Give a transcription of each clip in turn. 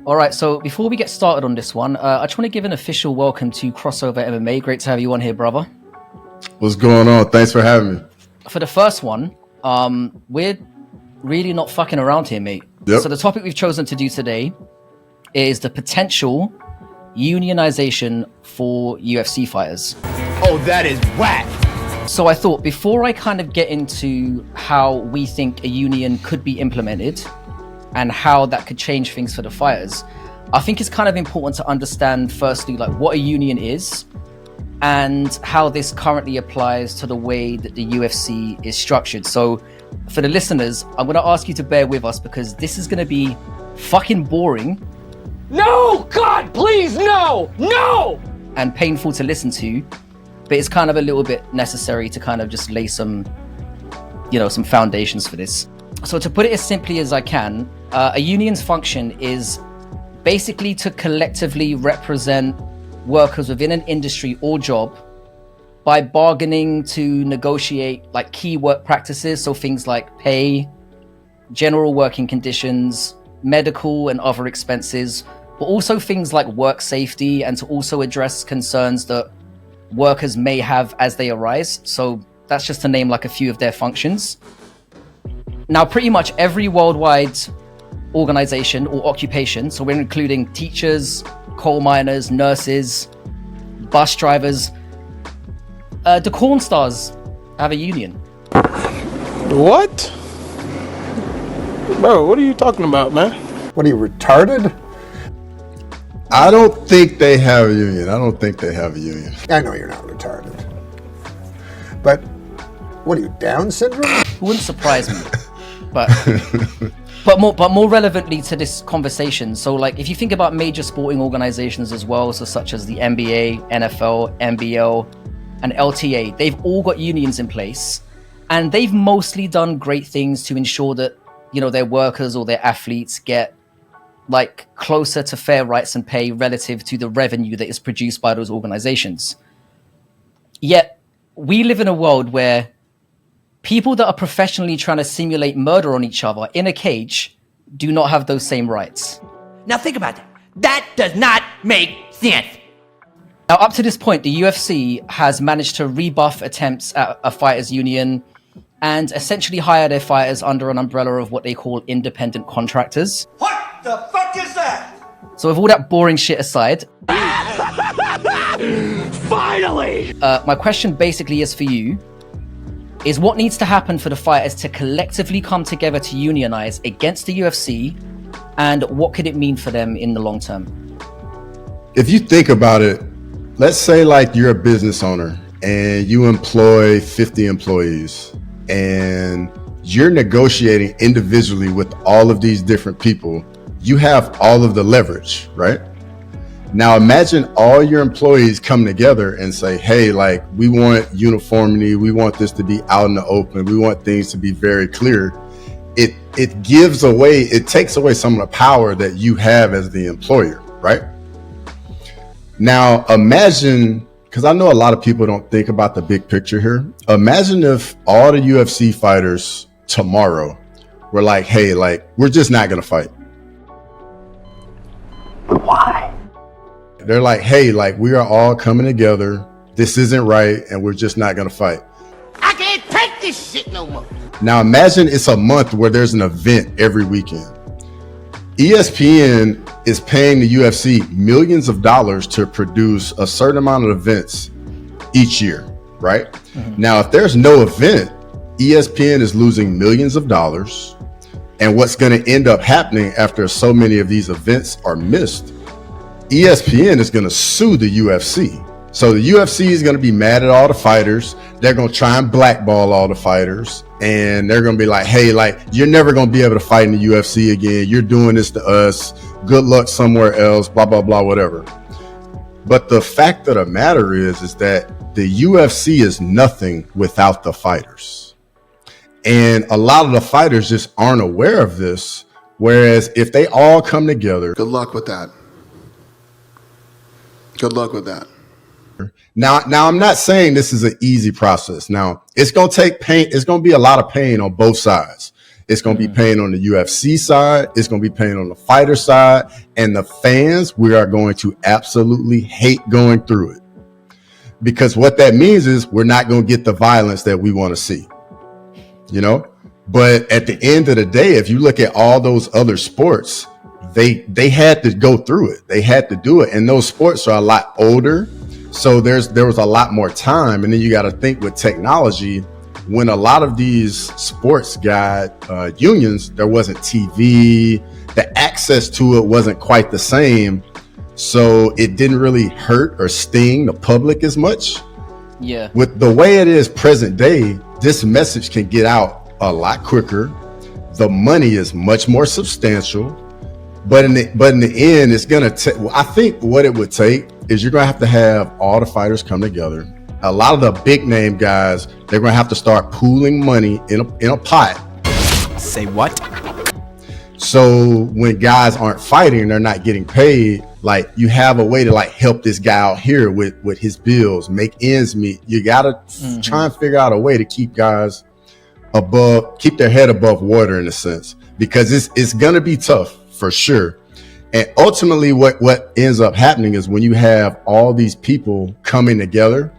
All right, so before we get started on this one, I just want to give an official welcome to Crossover MMA. Great to have you on here, brother. What's going on? Thanks for having me. For the first one, we're really not fucking around here, mate. Yep. So the topic we've chosen to do today is the potential unionization for UFC fighters. Oh, that is whack. So I thought before I kind of get into how we think a union could be implemented and how that could change things for the fighters, I think it's kind of important to understand firstly like what a union is and how this currently applies to the way that the UFC is structured. So for the listeners, I'm going to ask you to bear with us because this is going to be fucking boring. No, God, please, no, no. And painful to listen to, but it's kind of a little bit necessary to kind of just lay some foundations for this. So to put it as simply as I can, a union's function is basically to collectively represent workers within an industry or job by bargaining to negotiate like key work practices. So things like pay, general working conditions, medical and other expenses, but also things like work safety and to also address concerns that workers may have as they arise. So that's just to name like a few of their functions. Now, pretty much every worldwide organization or occupation, so we're including teachers, coal miners, nurses, bus drivers, the corn stars have a union. What? Bro, what are you talking about, man? What are you, retarded? I don't think they have a union. I I know you're not retarded. But what are you, Down syndrome? It wouldn't surprise me. But more relevantly to this conversation, so like if you think about major sporting organizations as well, so such as the NBA, NFL, NBL, and LTA, they've all got unions in place, and they've mostly done great things to ensure that, you know, their workers or their athletes get like closer to fair rights and pay relative to the revenue that is produced by those organizations. Yet we live in a world where people that are professionally trying to simulate murder on each other in a cage do not have those same rights. Now think about that. That does not make sense. Now, up to this point, the UFC has managed to rebuff attempts at a fighters union and essentially hire their fighters under an umbrella of what they call independent contractors. What the fuck is that? So with all that boring shit aside, Finally! my question basically is for you, is what needs to happen for the fighters to collectively come together to unionize against the UFC, and what could it mean for them in the long term? If you think about it, let's say like you're a business owner and you employ 50 employees and you're negotiating individually with all of these different people. You have all of the leverage, right? Now imagine all your employees come together and say, hey, like we want uniformity. We want this to be out in the open. We want things to be very clear. It takes away some of the power that you have as the employer, right? Now imagine, because I know a lot of people don't think about the big picture here. Imagine if all the UFC fighters tomorrow were like, hey, like we're just not going to fight. Why? They're like, hey, like we are all coming together. This isn't right. And we're just not going to fight. I can't take this shit no more. Now imagine it's a month where there's an event every weekend. ESPN is paying the UFC millions of dollars to produce a certain amount of events each year, right? Mm-hmm. Now, if there's no event, ESPN is losing millions of dollars. And what's going to end up happening after so many of these events are missed, ESPN is going to sue the UFC. So the UFC is going to be mad at all the fighters. They're going to try and blackball all the fighters. And they're going to be like, hey, like, you're never going to be able to fight in the UFC again. You're doing this to us. Good luck somewhere else, blah, blah, blah, whatever. But the fact of the matter is that the UFC is nothing without the fighters. And a lot of the fighters just aren't aware of this. Whereas if they all come together. Good luck with that. Good luck with that. Now, I'm not saying this is an easy process. Now, it's going to take pain. It's going to be a lot of pain on both sides. It's going to be pain on the UFC side. It's going to be pain on the fighter side. And the fans, we are going to absolutely hate going through it. Because what that means is we're not going to get the violence that we want to see. You know? But at the end of the day, if you look at all those other sports, they had to go through it. They had to do it. And those sports are a lot older. So there was a lot more time. And then you got to think with technology, when a lot of these sports got unions, there wasn't TV. The access to it wasn't quite the same. So it didn't really hurt or sting the public as much. Yeah. With the way it is present day, this message can get out a lot quicker. The money is much more substantial. But in the end, it's gonna take. I think what it would take is you're gonna have all the fighters come together. A lot of the big name guys, they're gonna have to start pooling money in a pot. Say what? So when guys aren't fighting, they're not getting paid. Like you have a way to like help this guy out here with his bills, make ends meet. You gotta try and figure out a way to keep guys keep their head above water in a sense, because it's gonna be tough. For sure. And ultimately what ends up happening is when you have all these people coming together,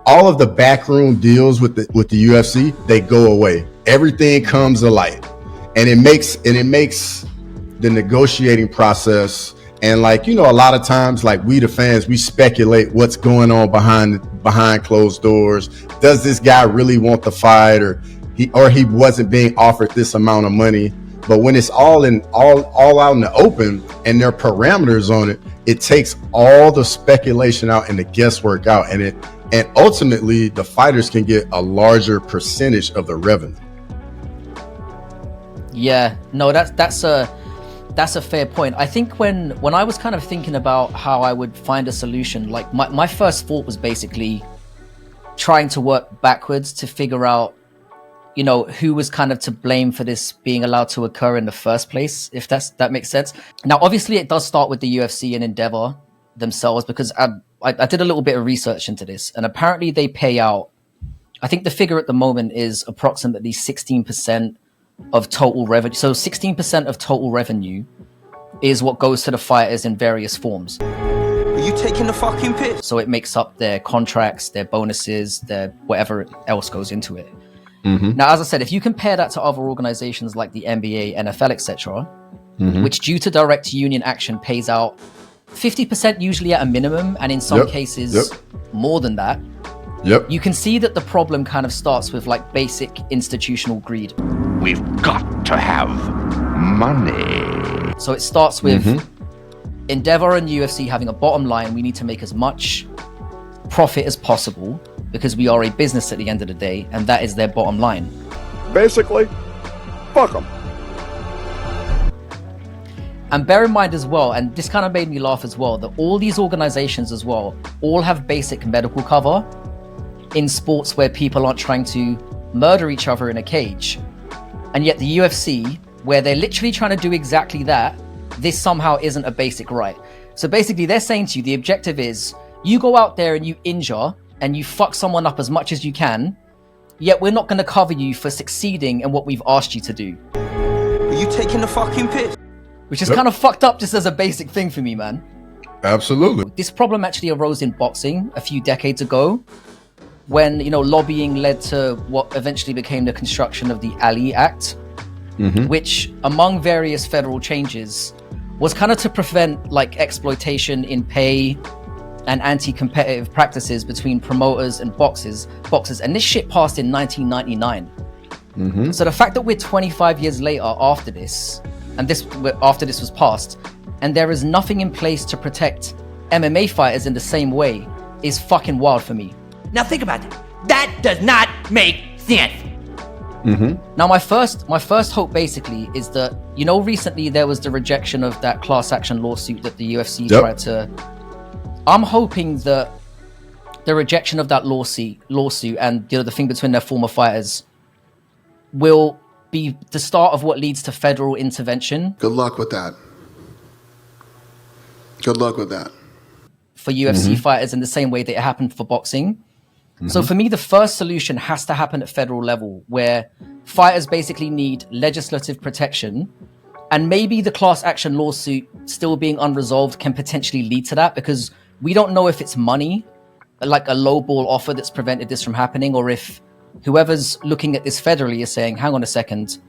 all of the backroom deals with the UFC, they go away. Everything comes to light. And it makes the negotiating process, and like, you know, a lot of times, like we the fans, we speculate what's going on behind closed doors. Does this guy really want the fight, or he wasn't being offered this amount of money? But when it's all out in the open and there are parameters on it, it takes all the speculation out and the guesswork out, and ultimately the fighters can get a larger percentage of the revenue. Yeah, no, that's a fair point. I think when I was kind of thinking about how I would find a solution, like my first thought was basically trying to work backwards to figure out, you know, who was kind of to blame for this being allowed to occur in the first place, if that makes sense. Now, obviously, it does start with the UFC and Endeavor themselves, because I did a little bit of research into this, and apparently they pay out, I think the figure at the moment is approximately 16% of total revenue. So 16% of total revenue is what goes to the fighters in various forms. Are you taking the fucking piss? So it makes up their contracts, their bonuses, their whatever else goes into it. Now, as I said, if you compare that to other organizations like the NBA, NFL, etc., which due to direct union action pays out 50% usually at a minimum, and in some cases more than that, you can see that the problem kind of starts with like basic institutional greed. We've got to have money. So it starts with Endeavor and UFC having a bottom line. We need to make as much profit as possible, because we are a business at the end of the day, and that is their bottom line. Basically, fuck them. And bear in mind as well, and this kind of made me laugh as well, that all these organizations as well all have basic medical cover in sports where people aren't trying to murder each other in a cage. And yet the UFC, where they're literally trying to do exactly that, this somehow isn't a basic right. So basically they're saying to you, the objective is you go out there and you injure and you fuck someone up as much as you can, yet we're not going to cover you for succeeding in what we've asked you to do. Are you taking the fucking piss? Which is kind of fucked up just as a basic thing for me, man. Absolutely. This problem actually arose in boxing a few decades ago, when, you know, lobbying led to what eventually became the construction of the Ali Act, which, among various federal changes, was kind of to prevent like exploitation in pay and anti-competitive practices between promoters and boxers. And this shit passed in 1999. So the fact that we're 25 years later after this, and after this was passed, and there is nothing in place to protect MMA fighters in the same way, is fucking wild for me. Now think about it. That does not make sense. Now my first hope basically is that, you know, recently there was the rejection of that class action lawsuit that the UFC tried to. I'm hoping that the rejection of that lawsuit and, you know, the thing between their former fighters will be the start of what leads to federal intervention. Good luck with that. Good luck with that. For UFC fighters in the same way that it happened for boxing. So for me, the first solution has to happen at federal level, where fighters basically need legislative protection, and maybe the class action lawsuit still being unresolved can potentially lead to that, because we don't know if it's money, like a lowball offer, that's prevented this from happening, or if whoever's looking at this federally is saying, hang on a second,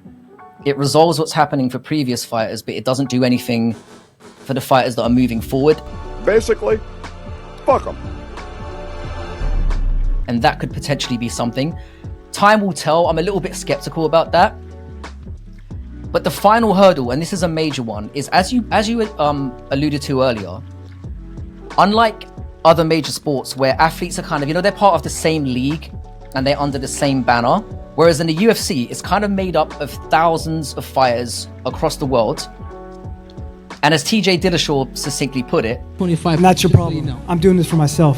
it resolves what's happening for previous fighters, but it doesn't do anything for the fighters that are moving forward. Basically, fuck them. And that could potentially be something. Time will tell. I'm a little bit skeptical about that. But the final hurdle, and this is a major one, is as you alluded to earlier, unlike other major sports where athletes are kind of, they're part of the same league and they're under the same banner, whereas in the UFC, it's kind of made up of thousands of fighters across the world. And as TJ Dillashaw succinctly put it, 25. And that's your problem. I'm doing this for myself.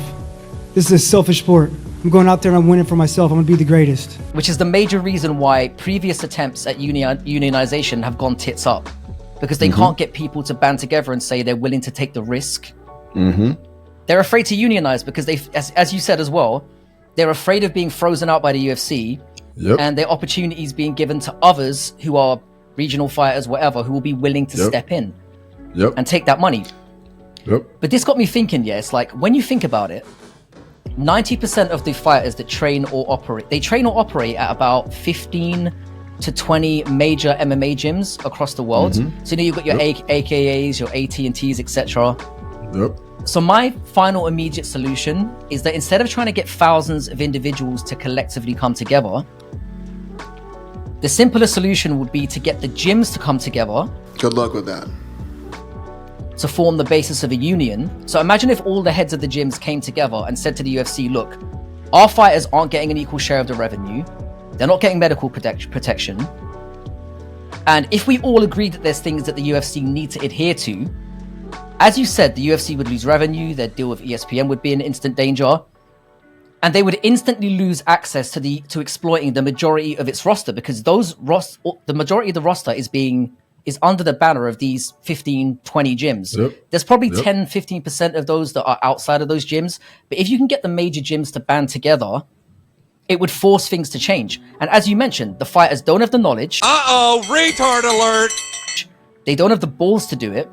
This is a selfish sport. I'm going out there and I'm winning for myself. I'm going to be the greatest. Which is the major reason why previous attempts at unionization have gone tits up. Because they can't get people to band together and say they're willing to take the risk. They're afraid to unionize because they, as you said as well, they're afraid of being frozen out by the UFC. And their opportunities being given to others who are regional fighters, whatever, who will be willing to step in and take that money. But this got me thinking, it's like, when you think about it, 90% of the fighters that train or operate at about 15 to 20 major MMA gyms across the world. So you've got your AKAs, your AT&Ts, etc. So my final immediate solution is that instead of trying to get thousands of individuals to collectively come together, the simpler solution would be to get the gyms to come together. Good luck with that. To form the basis of a union. So imagine if all the heads of the gyms came together and said to the UFC, look, our fighters aren't getting an equal share of the revenue. They're not getting medical protection. And if we all agreed that there's things that the UFC need to adhere to, as you said, the UFC would lose revenue, their deal with ESPN would be in instant danger, and they would instantly lose access to exploiting the majority of its roster, because the majority of the roster is under the banner of these 15, 20 gyms. There's probably 10, 15% of those that are outside of those gyms. But if you can get the major gyms to band together, it would force things to change. And as you mentioned, the fighters don't have the knowledge. Uh-oh, retard alert! They don't have the balls to do it.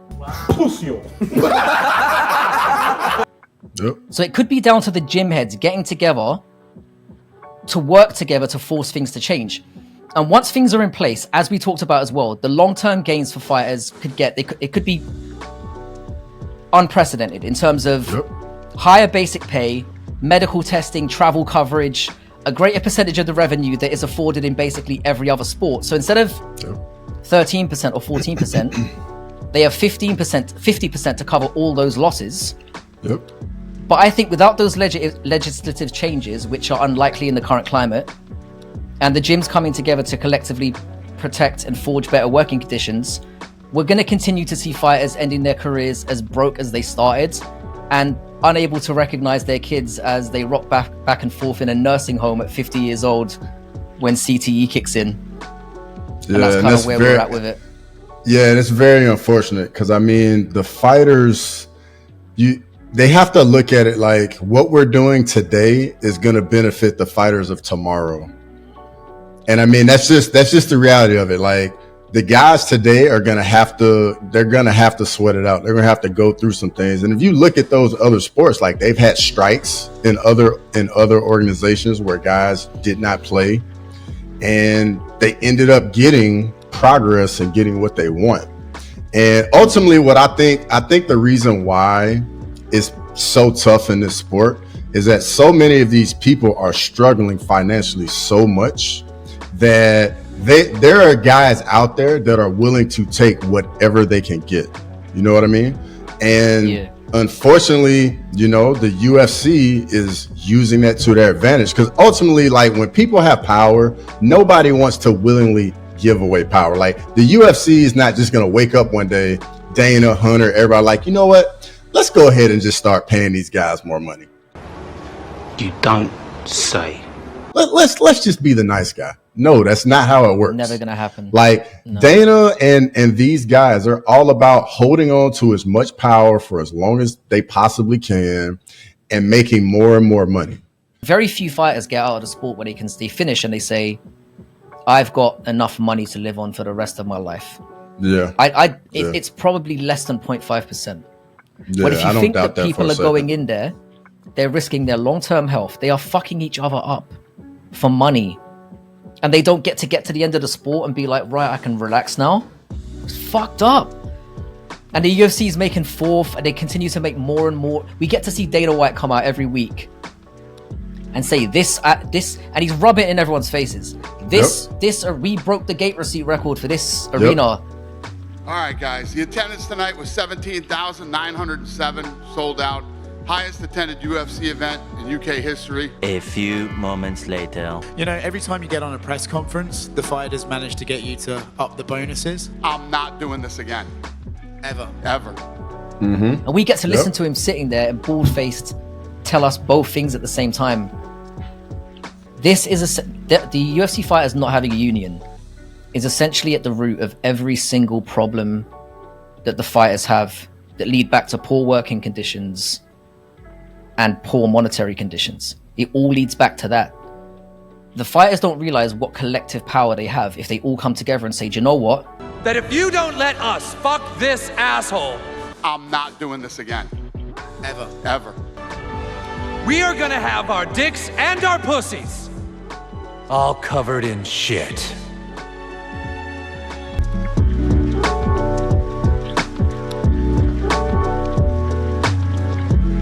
So it could be down to the gym heads getting together to work together to force things to change. And once things are in place, as we talked about as well, the long-term gains for fighters it could be unprecedented in terms of higher basic pay, medical testing, travel coverage, a greater percentage of the revenue that is afforded in basically every other sport. So instead of 13% or 14%, they have 15%, 50% to cover all those losses. But I think without those legislative changes, which are unlikely in the current climate, and the gyms coming together to collectively protect and forge better working conditions, we're going to continue to see fighters ending their careers as broke as they started and unable to recognize their kids as they rock back and forth in a nursing home at 50 years old when CTE kicks in. And that's kind of where we're at with it. Yeah, and it's very unfortunate because, I mean, the fighters, they have to look at it like what we're doing today is going to benefit the fighters of tomorrow. And I mean, that's just the reality of it. Like, the guys today are going to have to sweat it out. They're going to have to go through some things. And if you look at those other sports, like, they've had strikes in other organizations where guys did not play, and they ended up getting progress and getting what they want. And ultimately, what I think the reason why it's so tough in this sport is that so many of these people are struggling financially so much that there are guys out there that are willing to take whatever they can get. You know what I mean? And unfortunately, the UFC is using that to their advantage, because ultimately, like, when people have power, nobody wants to willingly give away power. Like, the UFC is not just going to wake up one day, Dana, Hunter, everybody, like, you know what? Let's go ahead and just start paying these guys more money. You don't say. Let's just be the nice guy. No, that's not how it works. Never gonna happen. Like, no. Dana and these guys are all about holding on to as much power for as long as they possibly can and making more and more money. Very few fighters get out of the sport when they finish and they say, I've got enough money to live on for the rest of my life. Yeah. It's probably less than 0.5%. Yeah, But if you I don't think doubt that for people a are going second. in there, they're risking their long-term health. They are fucking each other up for money. And they don't get to the end of the sport and be like, right, I can relax now. It's fucked up. And the UFC is making fourth, and they continue to make more and more. We get to see Dana White come out every week and say this, and he's rubbing it in everyone's faces. We broke the gate receipt record for this arena. All right, guys. The attendance tonight was 17,907, sold out. Highest attended UFC event in UK history. A few moments later. You know, every time you get on a press conference, the fighters manage to get you to up the bonuses. I'm not doing this again. Ever. And we get to listen to him sitting there and bald-faced tell us both things at the same time. This is the UFC fighters not having a union is essentially at the root of every single problem that the fighters have that lead back to poor working conditions and poor monetary conditions. It all leads back to that. The fighters don't realize what collective power they have if they all come together and say, do you know what? That if you don't let us fuck this asshole, I'm not doing this again. Ever. we are gonna have our dicks and our pussies all covered in shit.